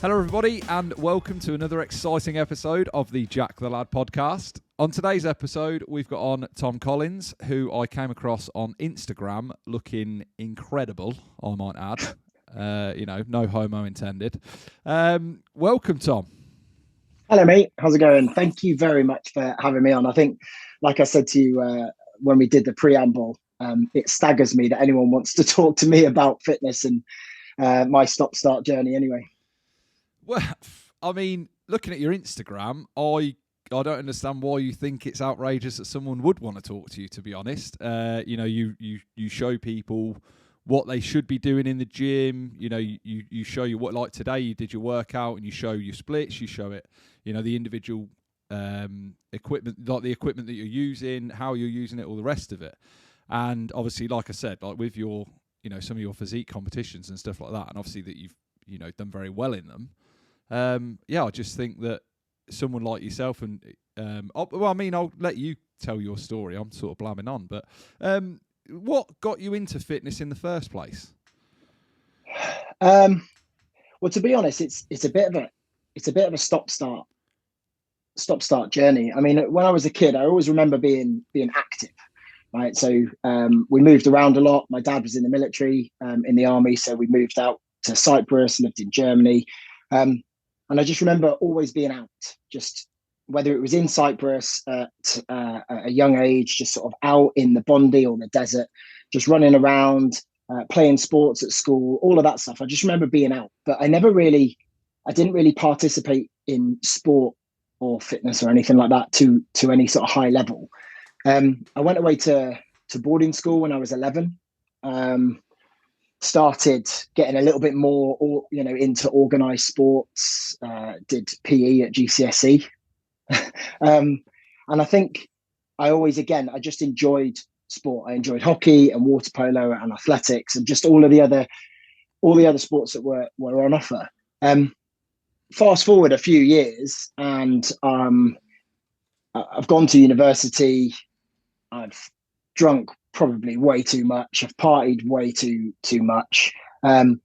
Hello everybody and welcome to another exciting episode of the Jack the Lad podcast. On today's episode we've got on Tom Collins, who I came across on Instagram looking incredible, I might add. No homo intended. Welcome, Tom. Hello mate, how's it going? Thank you very much for having me on. I think, like I said to you when we did the preamble, it staggers me that anyone wants to talk to me about fitness and my stop-start journey anyway. Well, I mean, looking at your Instagram, I don't understand why you think it's outrageous that someone would want to talk to you, to be honest. You show people what they should be doing in the gym. You show you what, like today you did your workout and you show your splits, you show it, the individual equipment, like the equipment that you're using, how you're using it, all the rest of it. And obviously, like I said, like with your, some of your physique competitions and stuff like that, and obviously that you've, done very well in them. I just think that someone like yourself and I'll let you tell your story. I'm sort of blabbing on, but what got you into fitness in the first place? Well, to be honest, it's a bit of a stop-start journey. I mean, when I was a kid, I always remember being active, right? So we moved around a lot. My dad was in the military, in the army, so we moved out to Cyprus, lived in Germany. And I just remember always being out, just whether it was in Cyprus at a young age, just sort of out in the Bondi or the desert, just running around, playing sports at school, all of that stuff. I just remember being out, but I didn't really participate in sport or fitness or anything like that to any sort of high level. I went away to boarding school when I was 11. Started getting a little bit more, into organised sports. Did PE at GCSE, and I think I just enjoyed sport. I enjoyed hockey and water polo and athletics and just all the other sports that were on offer. Fast forward a few years, and I've gone to university. I've drunk probably way too much. I've partied way too much. And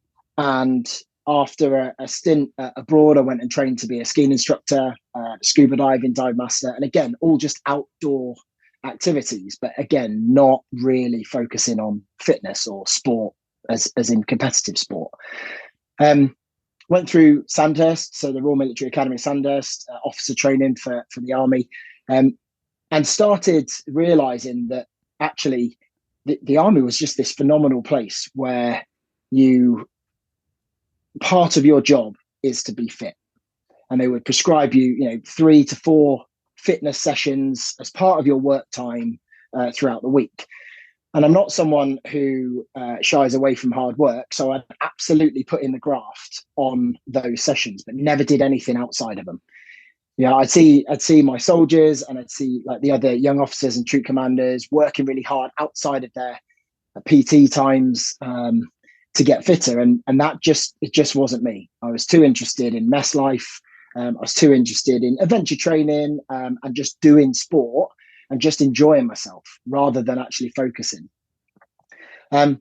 after a stint abroad, I went and trained to be a skiing instructor, scuba diving, dive master, and again, all just outdoor activities, but again, not really focusing on fitness or sport as in competitive sport. Went through Sandhurst, so the Royal Military Academy Sandhurst, officer training for the army, and started realizing that actually the army was just this phenomenal place where part of your job is to be fit, and they would prescribe you 3 to 4 fitness sessions as part of your work time throughout the week. And I'm not someone who shies away from hard work, so I absolutely put in the graft on those sessions, but never did anything outside of them. I'd see my soldiers, and I'd see like the other young officers and troop commanders working really hard outside of their PT times to get fitter, and it just wasn't me. I was too interested in mess life. I was too interested in adventure training and just doing sport and just enjoying myself rather than actually focusing. And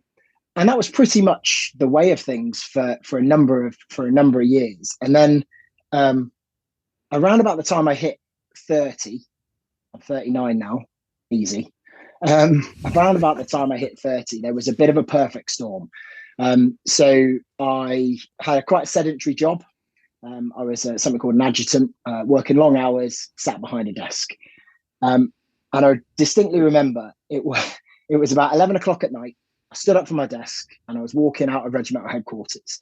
that was pretty much the way of things for a number of years, and then. Around about the time I hit 30, I'm 39 now, easy. Around about the time I hit 30, there was a bit of a perfect storm. So I had a quite sedentary job. I was something called an adjutant, working long hours, sat behind a desk. And I distinctly remember it was about 11 o'clock at night. I stood up from my desk and I was walking out of regimental headquarters.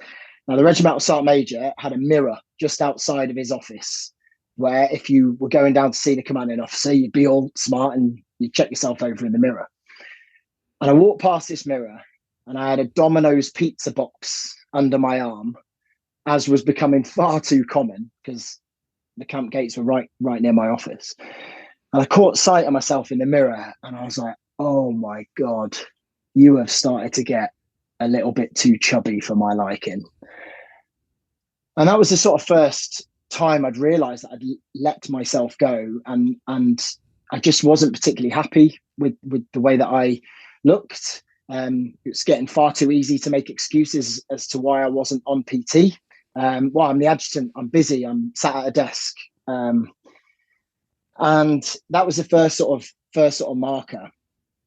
Now, the regimental sergeant major had a mirror just outside of his office, where if you were going down to see the commanding officer, you'd be all smart and you'd check yourself over in the mirror. And I walked past this mirror and I had a Domino's pizza box under my arm, as was becoming far too common because the camp gates were right near my office. And I caught sight of myself in the mirror and I was like, oh my God, you have started to get a little bit too chubby for my liking. And that was the sort of first time I'd realized that I'd let myself go, and I just wasn't particularly happy with the way that I looked. It was getting far too easy to make excuses as to why I wasn't on PT. Well, I'm the adjutant. I'm busy. I'm sat at a desk. And that was the first sort of marker.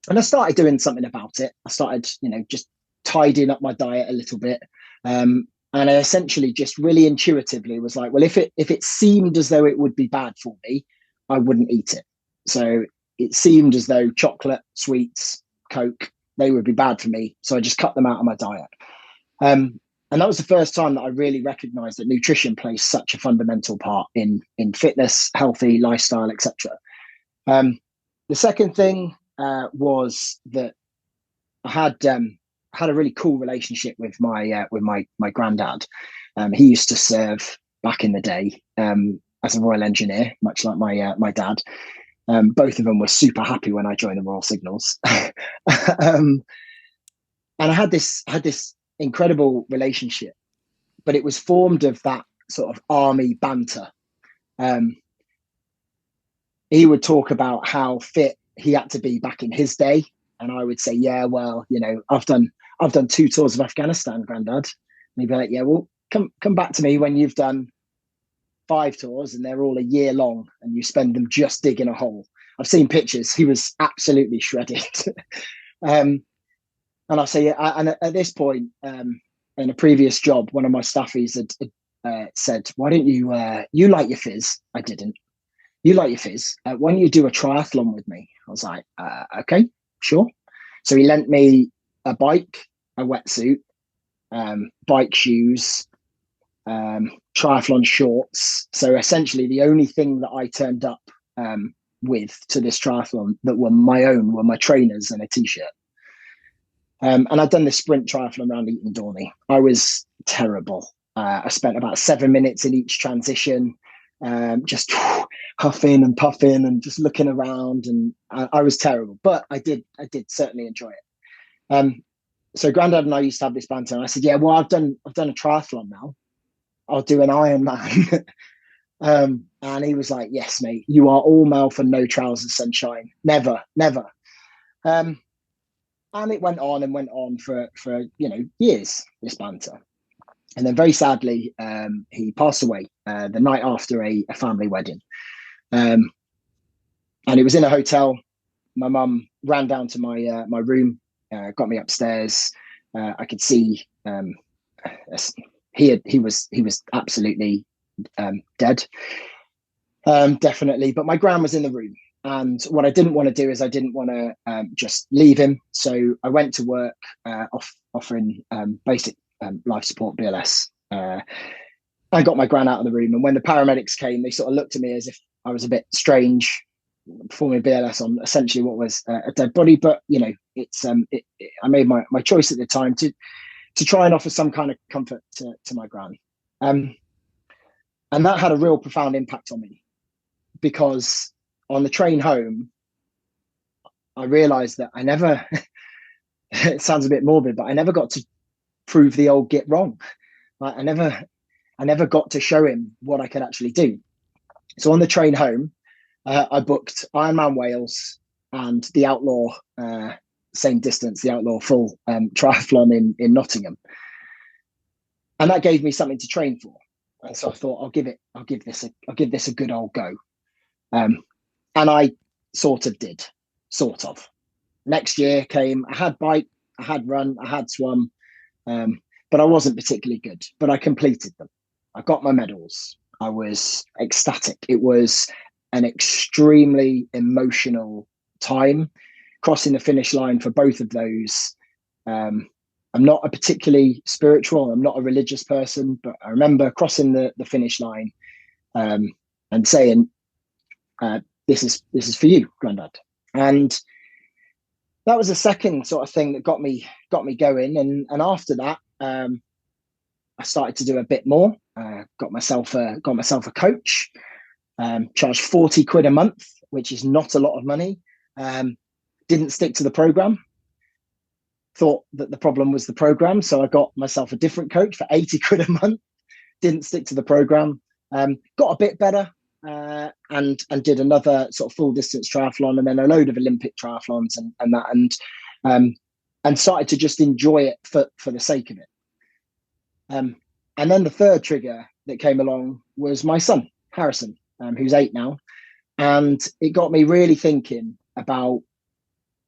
And I started doing something about it. I started, just tidying up my diet a little bit. And I essentially just really intuitively was like, well, if it seemed as though it would be bad for me, I wouldn't eat it. So it seemed as though chocolate, sweets, Coke, they would be bad for me. So I just cut them out of my diet. And that was the first time that I really recognized that nutrition plays such a fundamental part in fitness, healthy lifestyle, etc. The second thing was that I had a really cool relationship with my granddad. He used to serve back in the day as a Royal Engineer, much like my dad. Both of them were super happy when I joined the Royal Signals, and I had this incredible relationship, but it was formed of that sort of army banter. He would talk about how fit he had to be back in his day, and I would say, yeah, well, I've done 2 tours of Afghanistan, Grandad. And he'd be like, yeah, well, come back to me when you've done 5 tours and they're all a year long and you spend them just digging a hole. I've seen pictures. He was absolutely shredded. And I'll say, and at this point, in a previous job, one of my staffies had said, why don't you like your fizz? I didn't. You like your fizz. Why don't you do a triathlon with me? I was like, okay, sure. So he lent me a bike, a wetsuit, bike shoes, triathlon shorts. So essentially the only thing that I turned up with to this triathlon that were my own were my trainers and a t-shirt. And I'd done this sprint triathlon around Eton Dorney. I was terrible. I spent about 7 minutes in each transition, just huffing and puffing and just looking around, and I was terrible. But I did certainly enjoy it. So Grandad and I used to have this banter, and I said, "Yeah, well, I've done a triathlon now. I'll do an Ironman." And he was like, "Yes, mate, you are all mouth and no trousers, sunshine. Never, never." And it went on for years, this banter. And then very sadly, he passed away the night after a family wedding. And it was in a hotel. My mum ran down to my room, got me upstairs. I could see he was absolutely dead, definitely. But my gran was in the room. And what I didn't want to do is I didn't want to just leave him. So I went to work offering basic life support, BLS. I got my gran out of the room. And when the paramedics came, they sort of looked at me as if I was a bit strange, performing BLS on essentially what was a dead body. But, I made my choice at the time to try and offer some kind of comfort to my gran. And that had a real profound impact on me, because on the train home, I realized that I never, it sounds a bit morbid, but I never got to prove the old git wrong. Like I never got to show him what I could actually do. So on the train home, I booked Ironman Wales and the Outlaw, same distance, the Outlaw full triathlon in Nottingham. And that gave me something to train for. And so I thought, I'll give this a good old go. And I sort of did. Next year came, I had bike, I had run, I had swum, but I wasn't particularly good, but I completed them. I got my medals. I was ecstatic. It was an extremely emotional time, crossing the finish line for both of those. I'm not a particularly spiritual, I'm not a religious person, but I remember crossing the finish line and saying, this is for you, Grandad. And that was the second sort of thing that got me going. And after that, I started to do a bit more. Got myself a coach. Charged 40 quid a month, which is not a lot of money. Didn't stick to the program. Thought that the problem was the program, so I got myself a different coach for 80 quid a month. Didn't stick to the program. Got a bit better. And did another sort of full distance triathlon, and then a load of Olympic triathlons and started to just enjoy it for the sake of it. And then the third trigger that came along was my son, Harrison, who's 8 now. And it got me really thinking about,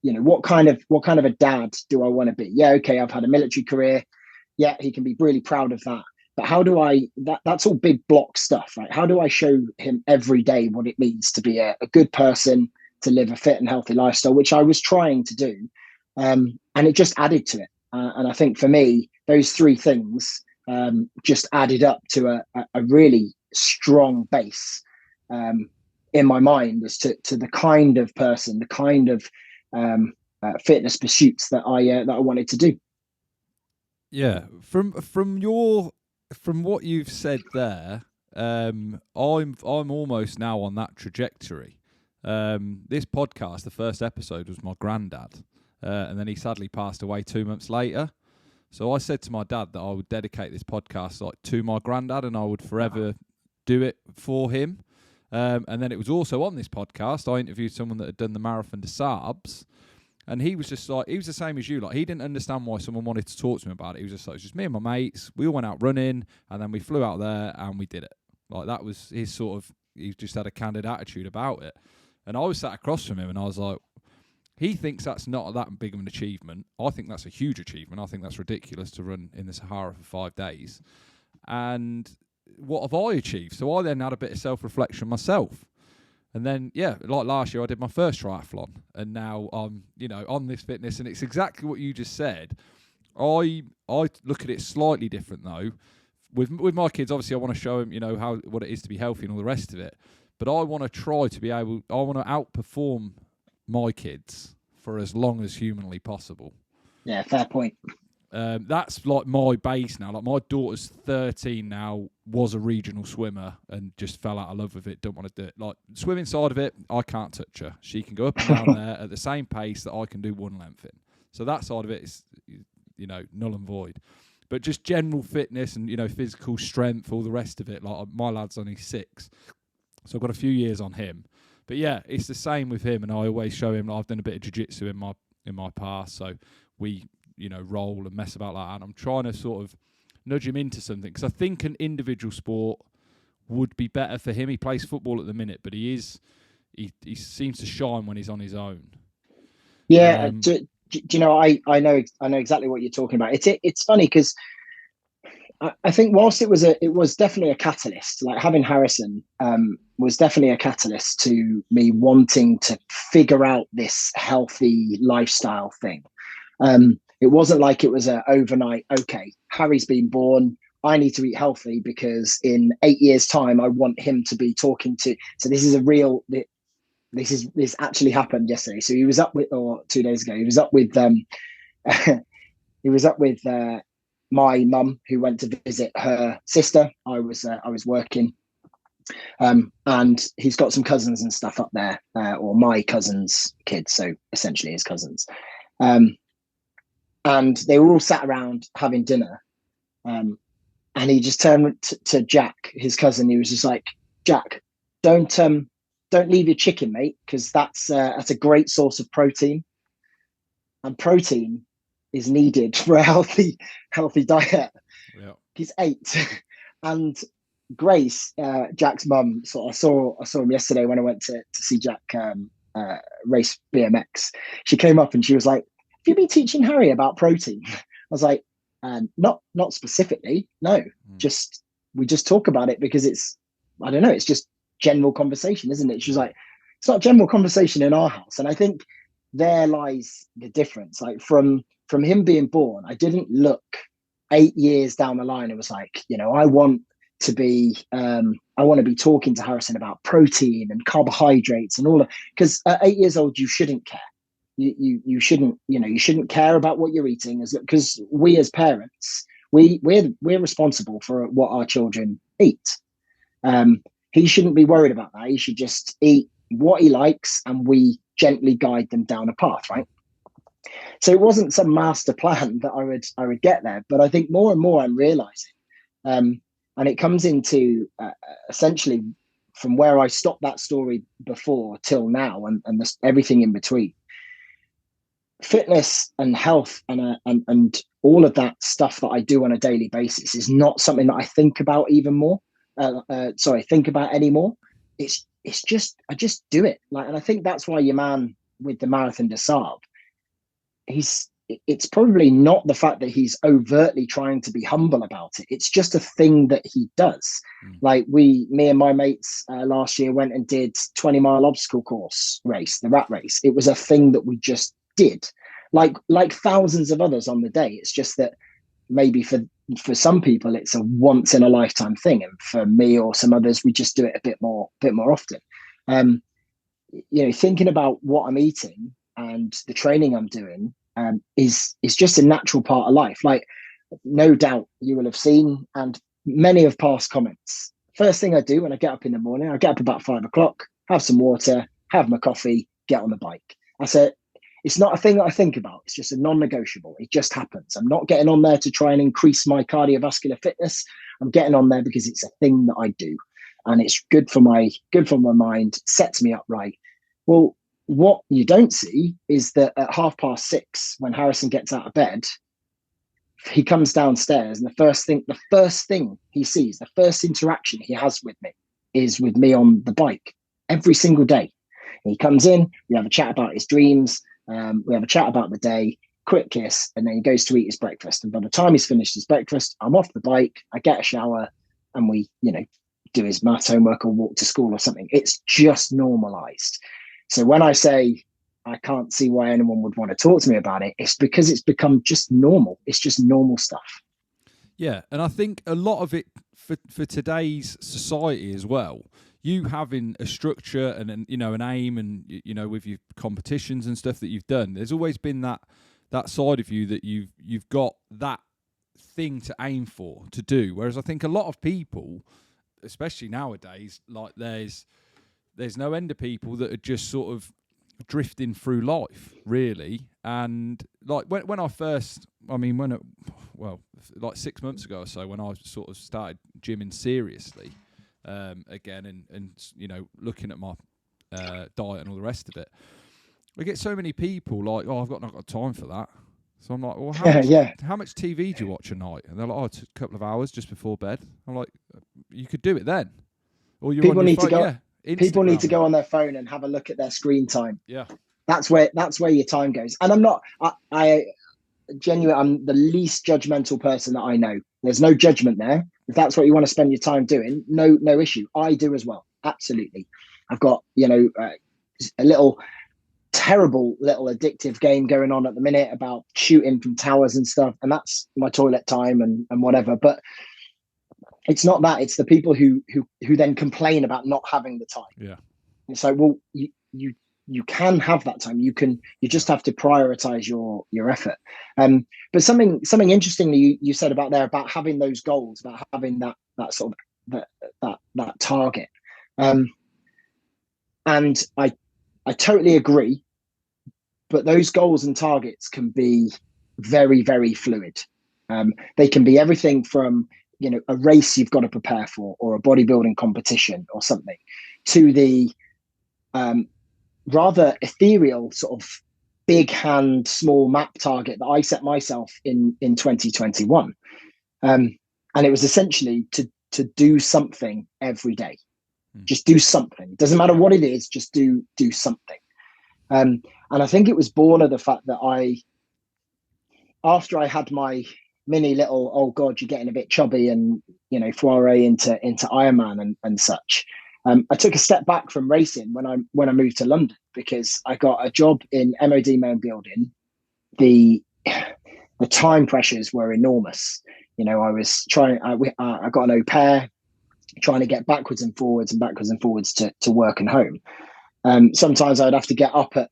what kind of a dad do I want to be? Yeah, okay, I've had a military career. Yeah, he can be really proud of that. But how do that's all big block stuff, right? How do I show him every day what it means to be a good person, to live a fit and healthy lifestyle, which I was trying to do. And it just added to it. And I think for me, those three things just added up to a really strong base in my mind as to the kind of person, the kind of fitness pursuits that I wanted to do. Yeah, from what you've said there, I'm almost now on that trajectory. This podcast, the first episode, was my granddad, and then he sadly passed away 2 months later. So I said to my dad that I would dedicate this podcast to my granddad, and I would forever do it for him. And then it was also on this podcast, I interviewed someone that had done the Marathon des Sables, and he was just he was the same as you. Like, he didn't understand why someone wanted to talk to him about it. He was just like, it's just me and my mates. We all went out running, and then we flew out there and we did it. Like, that was his he just had a candid attitude about it. And I was sat across from him, and I was like, he thinks that's not that big of an achievement. I think that's a huge achievement. I think that's ridiculous to run in the Sahara for 5 days. And what have I achieved? So I then had a bit of self-reflection myself. And then, like last year, I did my first triathlon. And now I'm, on this fitness. And it's exactly what you just said. I look at it slightly different, though. With my kids, obviously, I want to show them, what it is to be healthy and all the rest of it. But I want to try to I want to outperform my kids for as long as humanly possible. Yeah, fair point. That's like my base now. Like, my daughter's 13 now, was a regional swimmer and just fell out of love with it. Don't want to do it. Like, swimming side of it, I can't touch her. She can go up and down there at the same pace that I can do one length in. So that side of it is, null and void. But just general fitness and, physical strength, all the rest of it. Like, my lad's only 6. So I've got a few years on him. But yeah, it's the same with him, and I always show him, I've done a bit of jiu-jitsu in my past, so we, roll and mess about like that. And I'm trying to sort of nudge him into something, because I think an individual sport would be better for him. He plays football at the minute, but he seems to shine when he's on his own. Yeah, I know exactly what you're talking about. It's funny because I think whilst it was definitely a catalyst, like having Harrison was definitely a catalyst to me wanting to figure out this healthy lifestyle thing. It wasn't like it was an overnight, okay, Harry's been born, I need to eat healthy because in 8 years' time, I want him to be talking to. So this is this actually happened yesterday. So he was up with, or 2 days ago, he was up with my mum, who went to visit her sister. I was working, and he's got some cousins and stuff up there, or my cousins' kids, so essentially his cousins. And they were all sat around having dinner, and he just turned to Jack, his cousin. He was just like, "Jack, don't leave your chicken, mate, because that's a great source of protein, and protein is needed for a healthy diet." Yeah. He's 8, and Grace, Jack's mum, I saw him yesterday when I went to see Jack race BMX. She came up and she was like, "Have you been teaching Harry about protein?" I was like, not specifically, no. We just talk about it because it's just general conversation, isn't it? She was like, "It's not general conversation in our house." And I think there lies the difference. Like, from him being born, I didn't look 8 years down the line and was like, I want to be talking to Harrison about protein and carbohydrates and all that. Because at 8 years old, you shouldn't care. You shouldn't care about what you're eating, because we as parents, we're responsible for what our children eat. He shouldn't be worried about that. He should just eat what he likes, and we gently guide them down a path, right? So it wasn't some master plan that I would get there, but I think more and more I'm realizing, and it comes into essentially from where I stopped that story before till now, and everything in between. fitness and health and all of that stuff that I do on a daily basis is not something that I think about even more. Think about anymore. It's just I just do it. Like, and I think that's why your man with the Marathon des Sables, it's probably not the fact that he's overtly trying to be humble about it. It's just a thing that he does. Like me and my mates last year went and did 20-mile obstacle course race, the rat race. It was a thing that we just did, like thousands of others on the day. It's just that maybe for some people it's a once in a lifetime thing, and for me or some others we just do it a bit more often. Thinking about what I'm eating and the training I'm doing is just a natural part of life. Like, no doubt you will have seen, and many of past comments, first thing I do when I get up in the morning, I get up about 5 o'clock, have some water, have my coffee, get on the bike. I said, it's not a thing that I think about. It's just a non-negotiable. It just happens. I'm not getting on there to try and increase my cardiovascular fitness. I'm getting on there because it's a thing that I do, and it's good for my mind, sets me up right. Well, what you don't see is that at 6:30, when Harrison gets out of bed, he comes downstairs, and the first thing he sees, the first interaction he has with me, is with me on the bike every single day. He comes in, we have a chat about his dreams, we have a chat about the day, quick kiss, and then he goes to eat his breakfast. And by the time he's finished his breakfast, I'm off the bike, I get a shower, and we, do his maths homework or walk to school or something. It's just normalized. So when I say I can't see why anyone would want to talk to me about it, it's because it's become just normal. It's just normal stuff. Yeah, and I think a lot of it for today's society as well, you having a structure and an aim, and with your competitions and stuff that you've done, there's always been that side of you that you've got that thing to aim for, to do. Whereas I think a lot of people, especially nowadays, like there's no end of people that are just sort of drifting through life, really. And like when I first, like 6 months ago or so, when I sort of started gymming seriously again, and looking at my diet and all the rest of it, I get so many people like, oh, I've not got time for that. So I'm like, well, how much TV do you watch a night? And they're like, oh, it's a couple of hours just before bed. I'm like, you could do it then. Or you're people on your need phone, to go. yeah. People need to go on their phone and have a look at their screen time. Yeah, that's where your time goes. And I'm not. I genuinely, I'm the least judgmental person that I know. There's no judgment there. If that's what you want to spend your time doing, no issue. I do as well. Absolutely. I've got a little terrible little addictive game going on at the minute about shooting from towers and stuff, and that's my toilet time and whatever. But it's not that. It's the people who then complain about not having the time. Yeah. It's like, well, you can have that time. You just have to prioritize your effort. But something interesting that you said about there, about having those goals, about having that sort of that target. And I totally agree. But those goals and targets can be very, very fluid. They can be everything from a race you've got to prepare for, or a bodybuilding competition or something, to the rather ethereal sort of big hand, small map target that I set myself in 2021. And it was essentially to do something every day. Just do something. It doesn't matter what it is, just do something. And I think it was born of the fact that after I had my mini little, oh God, you're getting a bit chubby, and foray into Ironman and such. I took a step back from racing when I moved to London, because I got a job in MOD main building. The time pressures were enormous. I was trying. I got an au pair, trying to get backwards and forwards to work and home. Sometimes I'd have to get up at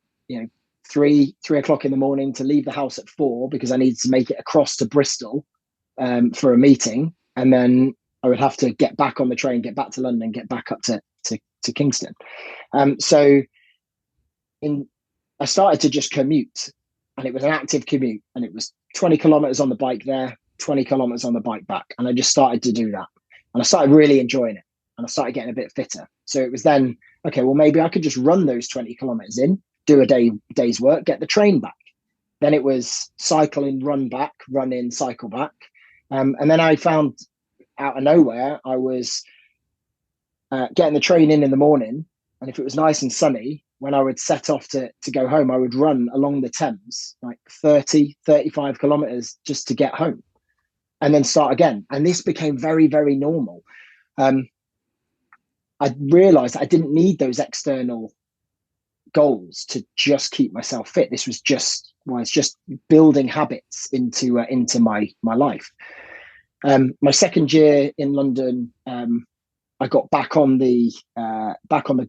3 o'clock in the morning to leave the house at 4, because I needed to make it across to Bristol for a meeting, and then I would have to get back on the train, get back to London, get back up to Kingston. So I started to just commute, and it was an active commute, and it was 20 kilometers on the bike there, 20 kilometers on the bike back. And I just started to do that, and I started really enjoying it, and I started getting a bit fitter. So it was then, okay, well, maybe I could just run those 20 kilometers in, do a day's work, get the train back. Then it was cycle in, run back, run in, cycle back. And then I found out of nowhere, I was getting the train in the morning. And if it was nice and sunny, when I would set off to go home, I would run along the Thames, like 30, 35 kilometers just to get home and then start again. And this became very, very normal. I realized I didn't need those external goals to just keep myself fit. This was just, well, it's just building habits into my life. My second year in London, I got back on the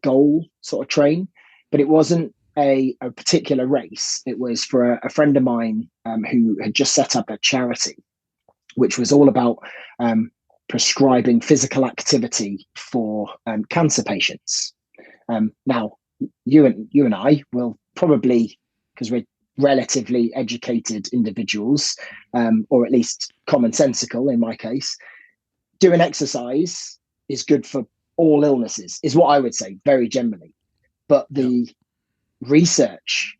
goal sort of train, but it wasn't a particular race. It was for a friend of mine who had just set up a charity, which was all about prescribing physical activity for cancer patients. Now, you and I will probably, because we're relatively educated individuals, or at least commonsensical in my case, doing exercise is good for all illnesses, is what I would say very generally. But the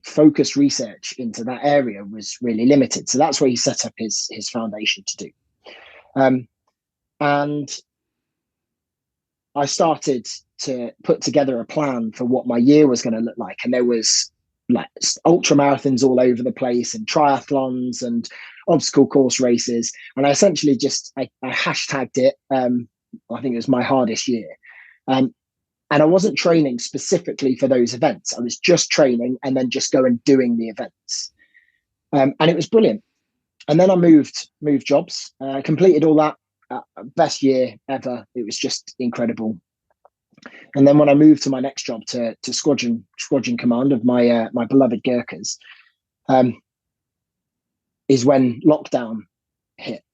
focused research into that area was really limited. So that's where he set up his foundation to do. And I started to put together a plan for what my year was going to look like. And there was like ultra marathons all over the place and triathlons and obstacle course races. And I essentially I hashtagged it. I think it was my hardest year. And I wasn't training specifically for those events. I was just training and then just going doing the events. And it was brilliant. And then I moved jobs, completed all that. Best year ever. It was just incredible. And then when I moved to my next job, to squadron command of my beloved Gurkhas, is when lockdown hit.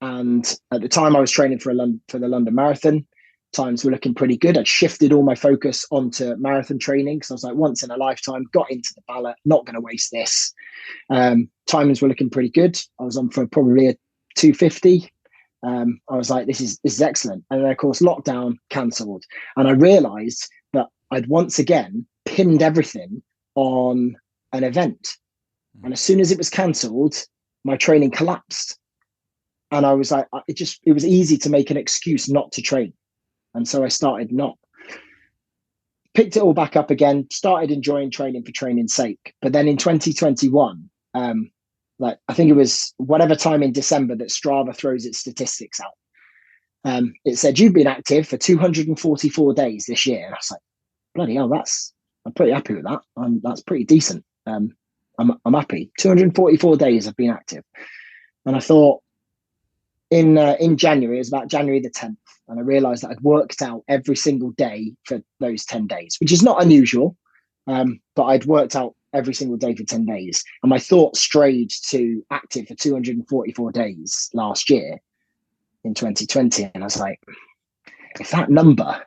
And at the time I was training for the London Marathon. Times were looking pretty good. I'd shifted all my focus onto marathon training because I was like, once in a lifetime, got into the ballot, not going to waste this. Timings were looking pretty good. I was on for probably a 250. I was like, this is excellent. And then, of course, lockdown cancelled. And I realized that I'd once again pinned everything on an event. And as soon as it was cancelled, my training collapsed. And I was like, it was easy to make an excuse not to train. And so I started picked it all back up again, started enjoying training for training's sake. But then in 2021, like I think it was whatever time in December that Strava throws its statistics out. It said, you've been active for 244 days this year. And I was like, bloody hell, I'm pretty happy with that. That's pretty decent. I'm happy. 244 days I've been active. And I thought in January, it was about January the 10th. And I realized that I'd worked out every single day for those 10 days, which is not unusual. But I'd worked out every single day for 10 days. And my thoughts strayed to active for 244 days last year in 2020. And I was like, if that number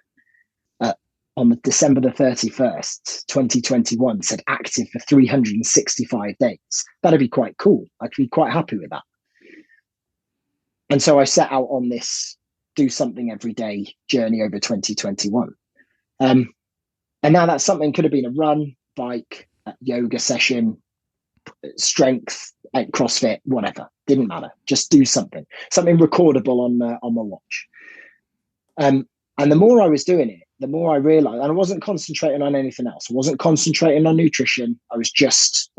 on December the 31st, 2021 said active for 365 days, that'd be quite cool. I'd be quite happy with that. And so I set out on this do something every day journey over 2021. And now that something could have been a run, bike, yoga session, strength, CrossFit, whatever. Didn't matter. Just do something recordable on my watch. And the more I was doing it, the more I realized, and I wasn't concentrating on anything else. I wasn't concentrating on nutrition. I was just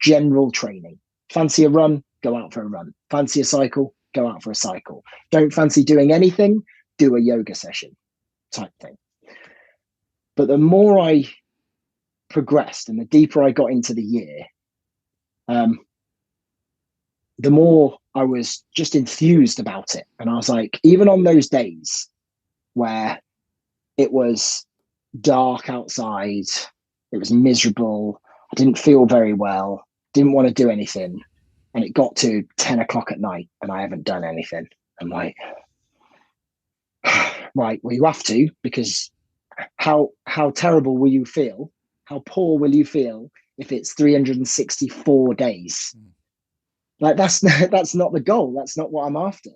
general training. Fancy a run, go out for a run. Fancy a cycle, go out for a cycle. Don't fancy doing anything, do a yoga session type thing. But the more I progressed and the deeper I got into the year, the more I was just enthused about it. And I was like, even on those days where it was dark outside, it was miserable, I didn't feel very well, didn't want to do anything, and it got to 10 o'clock at night and I haven't done anything. I'm like, right, well, you have to, because how terrible will you feel? How poor will you feel if it's 364 days? Like that's not the goal. That's not what I'm after.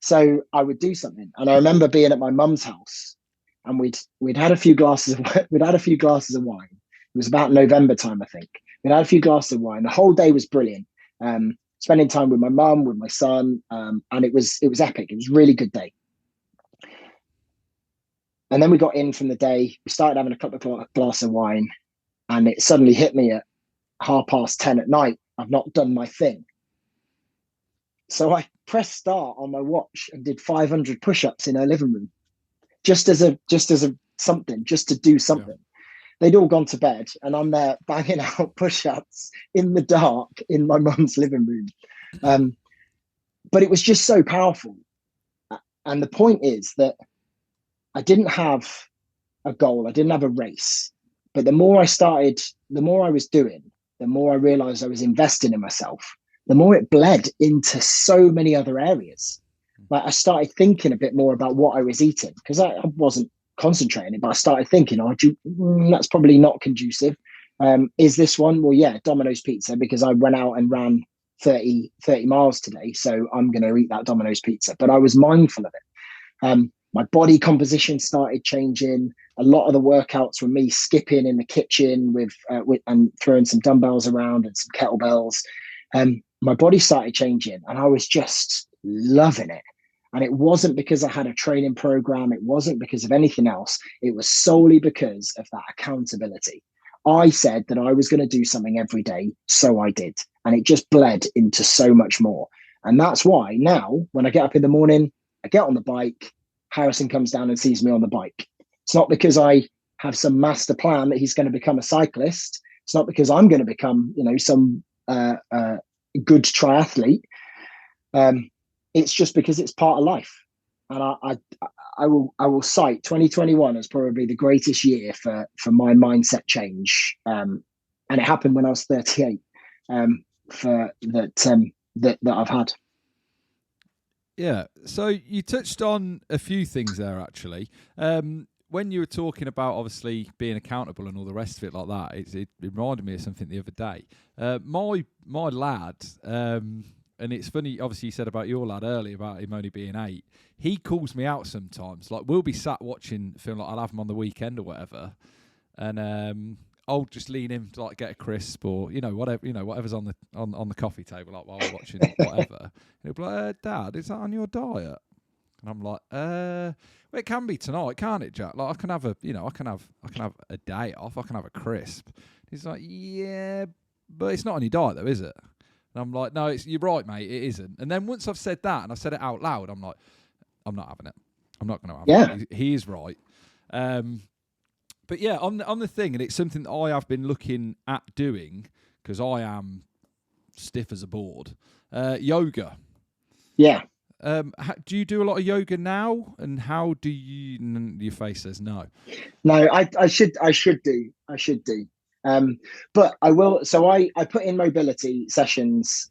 So I would do something. And I remember being at my mum's house and we'd had a few glasses of wine. It was about November time, I think. We had a few glasses of wine. The whole day was brilliant. Spending time with my mum, with my son, and it was epic. It was a really good day. And then we got in from the day. We started having a couple of glasses of wine, and it suddenly hit me at 10:30 at night. I've not done my thing. So I pressed start on my watch and did 500 push-ups in her living room, just as a something, just to do something. Yeah. They'd all gone to bed, and I'm there banging out push-ups in the dark in my mum's living room. But it was just so powerful. And the point is that I didn't have a goal. I didn't have a race. But the more I was doing, the more I realized I was investing in myself, the more it bled into so many other areas. Like I started thinking a bit more about what I was eating, because I wasn't concentrating, but I started thinking, that's probably not conducive. Is this one? Well, yeah, Domino's pizza, because I went out and ran 30 miles today. So I'm going to eat that Domino's pizza. But I was mindful of it. My body composition started changing. A lot of the workouts were me skipping in the kitchen with and throwing some dumbbells around and some kettlebells. My body started changing, and I was just loving it. And it wasn't because I had a training program. It wasn't because of anything else. It was solely because of that accountability. I said that I was going to do something every day, so I did. And it just bled into so much more. And that's why now, when I get up in the morning, I get on the bike, Harrison comes down and sees me on the bike. It's not because I have some master plan that he's going to become a cyclist. It's not because I'm going to become, some good triathlete. It's just because it's part of life. And I will cite 2021 as probably the greatest year for my mindset change. And it happened when I was 38 that I've had. Yeah. So you touched on a few things there, actually. When you were talking about obviously being accountable and all the rest of it like that, it reminded me of something the other day. My lad, and it's funny, obviously you said about your lad earlier about him only being 8. He calls me out sometimes. Like we'll be sat watching film, like I'll have him on the weekend or whatever, and I'll just lean in to like get a crisp or whatever's on the coffee table, like while we're watching whatever. And he'll be like, Dad, is that on your diet? And I'm like, well, it can be tonight, can't it, Jack? Like I can have a a day off. I can have a crisp. He's like, yeah, but it's not on your diet though, is it? And I'm like, no, you're right, mate. It isn't. And then once I've said that and I've said it out loud, I'm like, I'm not having it. I'm not going to have it. He is right. But yeah, on the thing, and it's something that I have been looking at doing because I am stiff as a board. Yoga. Yeah. Do you do a lot of yoga now? And how do you? Your face says no. No, I should do. But I will. So I put in mobility sessions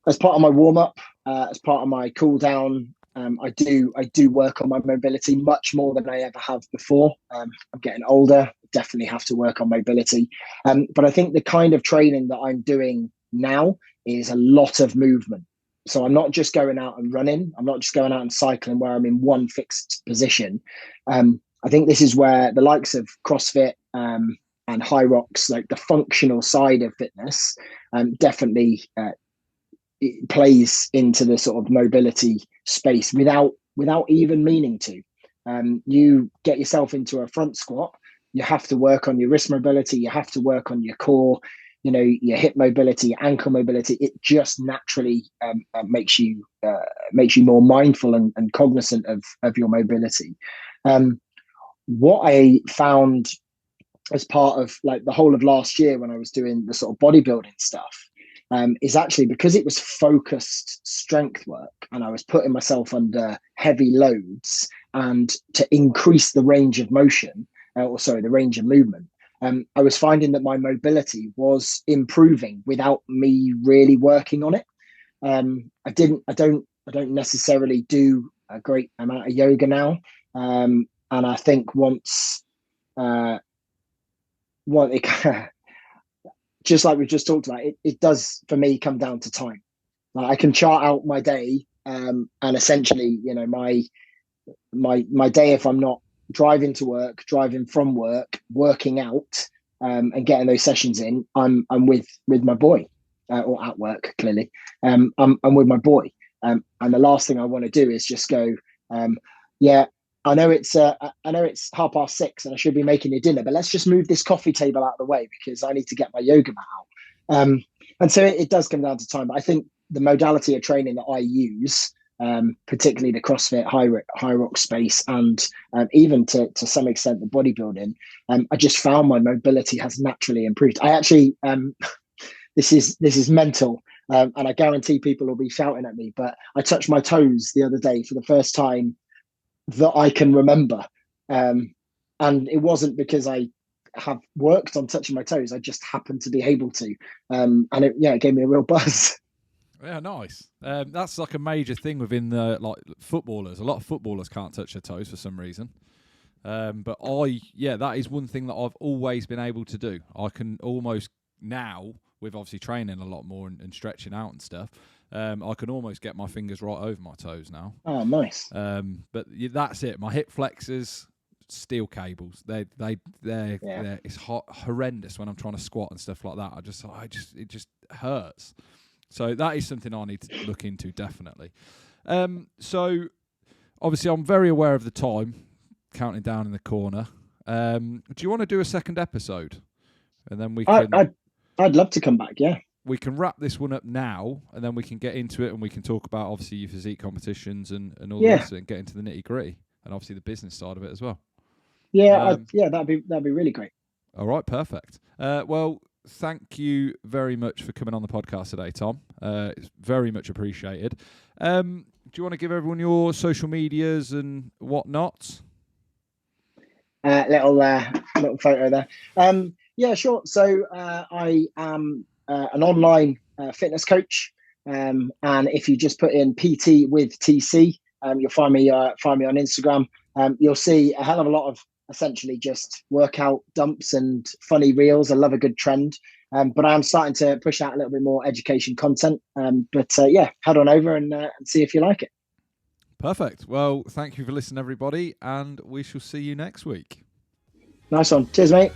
as part of my warm up, as part of my cool down. I do work on my mobility much more than I ever have before. I'm getting older, definitely have to work on mobility. But I think the kind of training that I'm doing now is a lot of movement. So I'm not just going out and running. I'm not just going out and cycling where I'm in one fixed position. I think this is where the likes of CrossFit and High Rocks, like the functional side of fitness, definitely it plays into the sort of mobility space without even meaning to. You get yourself into a front squat, you have to work on your wrist mobility, you have to work on your core, your hip mobility, your ankle mobility. It just naturally makes you more mindful and cognizant of your mobility. What I found as part of like the whole of last year when I was doing the sort of bodybuilding stuff, is actually because it was focused strength work and I was putting myself under heavy loads and to increase the range of motion, the range of movement, I was finding that my mobility was improving without me really working on it. I don't necessarily do a great amount of yoga now. And I think once just like we've just talked about, it does for me come down to time. Like I can chart out my day, and essentially, my day, if I'm not driving to work, driving from work, working out, and getting those sessions in, I'm with my boy, or at work clearly. I'm with my boy, and the last thing I want to do is just go, yeah. I know it's 6:30 and I should be making your dinner, but let's just move this coffee table out of the way because I need to get my yoga mat out. And so it does come down to time. But I think the modality of training that I use, particularly the CrossFit high rock space, and even to some extent the bodybuilding, I just found my mobility has naturally improved. I actually, this is mental, and I guarantee people will be shouting at me, but I touched my toes the other day for the first time that I can remember, and it wasn't because I have worked on touching my toes. I just happened to be able to, and it gave me a real buzz. Yeah, nice. That's like a major thing within the footballers. A lot of footballers can't touch their toes for some reason. But that is one thing that I've always been able to do. I can almost now, with obviously training a lot more and stretching out and stuff, I can almost get my fingers right over my toes now. Oh, nice. But that's it. My hip flexors, steel cables. It's horrendous when I'm trying to squat and stuff like that. It just hurts. So that is something I need to look into, definitely. So obviously I'm very aware of the time, counting down in the corner. Do you want to do a second episode? And then we can... I'd love to come back, yeah. We can wrap this one up now, and then we can get into it, and we can talk about, obviously, your physique competitions and all the rest of it, and get into the nitty-gritty, and obviously the business side of it as well. Yeah, that'd be really great. All right, perfect. Well, thank you very much for coming on the podcast today, Tom. It's very much appreciated. Do you want to give everyone your social medias and whatnot? Little photo there. Yeah, sure. So I am an online fitness coach, and if you just put in PT with TC, you'll find me on Instagram. You'll see a hell of a lot of essentially just workout dumps and funny reels. I love a good trend, but I'm starting to push out a little bit more education content. But head on over and see if you like it. Perfect. Well, thank you for listening, everybody, and we shall see you next week. Nice one. Cheers, mate.